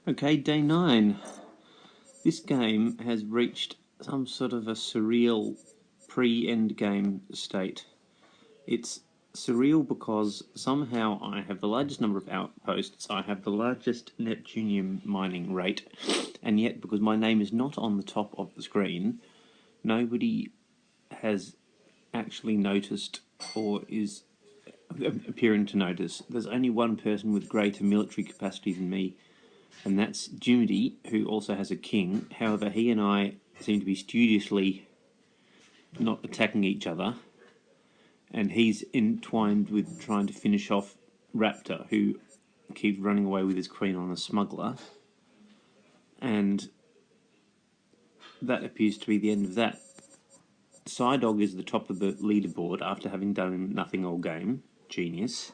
Okay, day 9. This game has reached some sort of a surreal pre-endgame state. It's surreal because somehow I have the largest number of outposts, I have the largest Neptunium mining rate, and yet because my name is not on the top of the screen, nobody has actually noticed or is appearing to notice. There's only one person with greater military capacity than me, and that's Jimmy, who also has a king. However, he and I seem to be studiously not attacking each other, and he's entwined with trying to finish off Raptor, who keeps running away with his queen on a smuggler, and that appears to be the end of that. Psydog is the top of the leaderboard after having done nothing all game. Genius.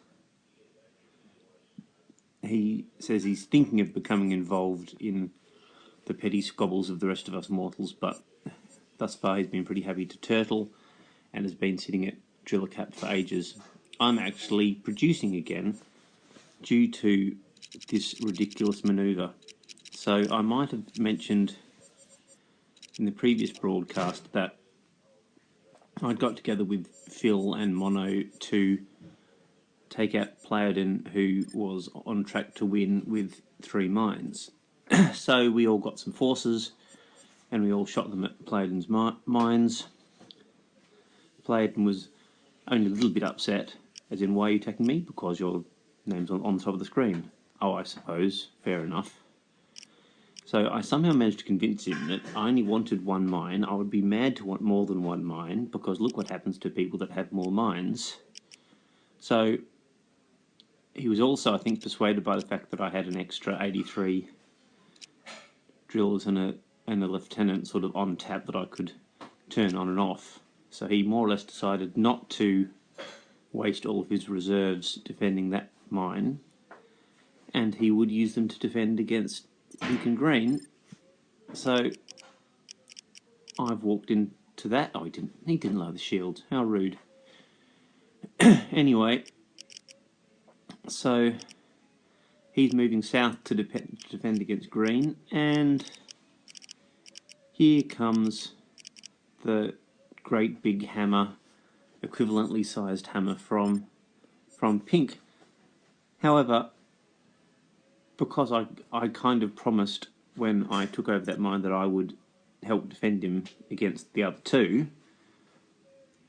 He says he's thinking of becoming involved in the petty squabbles of the rest of us mortals, but thus far he's been pretty happy to turtle and has been sitting at Driller Cap for ages. I'm actually producing again due to this ridiculous manoeuvre. So I might have mentioned in the previous broadcast that I'd got together with Phil and Mono to take out Playodin, who was on track to win with 3 mines. So we all got some forces and we all shot them at Playodin's mines. Playodin was only a little bit upset, as in, why are you attacking me? Because your name's on the top of the screen. Oh, I suppose. Fair enough. So I somehow managed to convince him that I only wanted 1 mine. I would be mad to want more than 1 mine, because look what happens to people that have more mines. So he was also, I think, persuaded by the fact that I had an extra 83 drillers and a lieutenant sort of on tap that I could turn on and off. So he more or less decided not to waste all of his reserves defending that mine, and he would use them to defend against pink and green. So I've walked into that. Oh, he didn't lower the shield. How rude. Anyway, so he's moving south to defend against green, and here comes the great big hammer, equivalently sized hammer from pink. However, because I kind of promised when I took over that mine that I would help defend him against the other 2,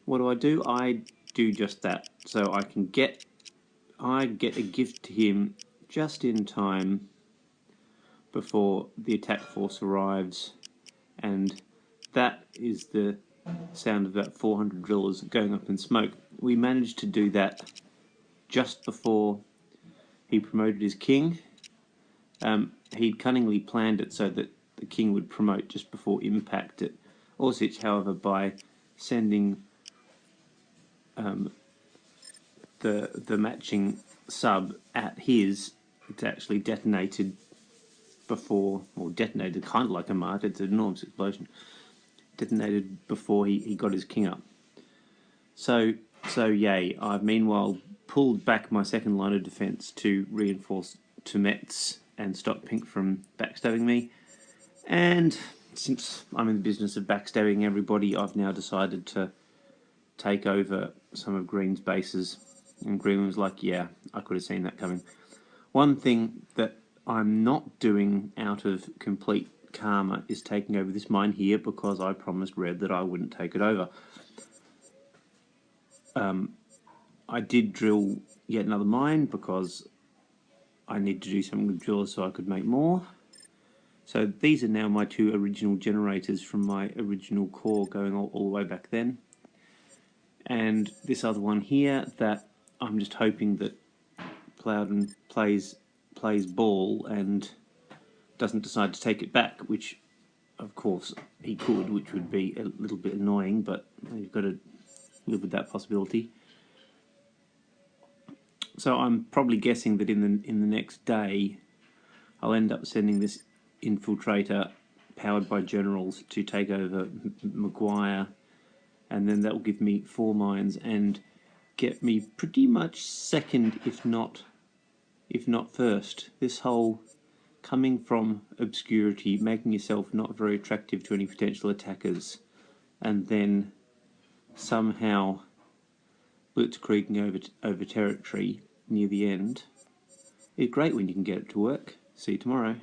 what do? I do just that. So I get a gift to him just in time before the attack force arrives, and that is the sound of about 400 drillers going up in smoke. We managed to do that just before he promoted his king. He'd cunningly planned it so that the king would promote just before impact at Orsich. However, by sending the matching sub at his, it's actually detonated before, or detonated kind of like a mart. It's an enormous explosion. Detonated before he got his king up. So yay. I've meanwhile pulled back my second line of defence to reinforce Tumets and stop Pink from backstabbing me. And since I'm in the business of backstabbing everybody, I've now decided to take over some of Green's bases. And Green was like, yeah, I could have seen that coming. One thing that I'm not doing out of complete karma is taking over this mine here, because I promised Red that I wouldn't take it over. I did drill yet another mine because I need to do something with drillers so I could make more. So these are now my 2 original generators from my original core going all the way back then. And this other one here that I'm just hoping that Plowden plays ball and doesn't decide to take it back, which of course he could, which would be a little bit annoying, but you've got to live with that possibility. So I'm probably guessing that in the next day I'll end up sending this infiltrator powered by generals to take over Maguire, and then that will give me 4 mines and get me pretty much second, if not first. This whole coming from obscurity, making yourself not very attractive to any potential attackers, and then somehow blitzkrieging over territory near the end is great when you can get it to work. See you tomorrow.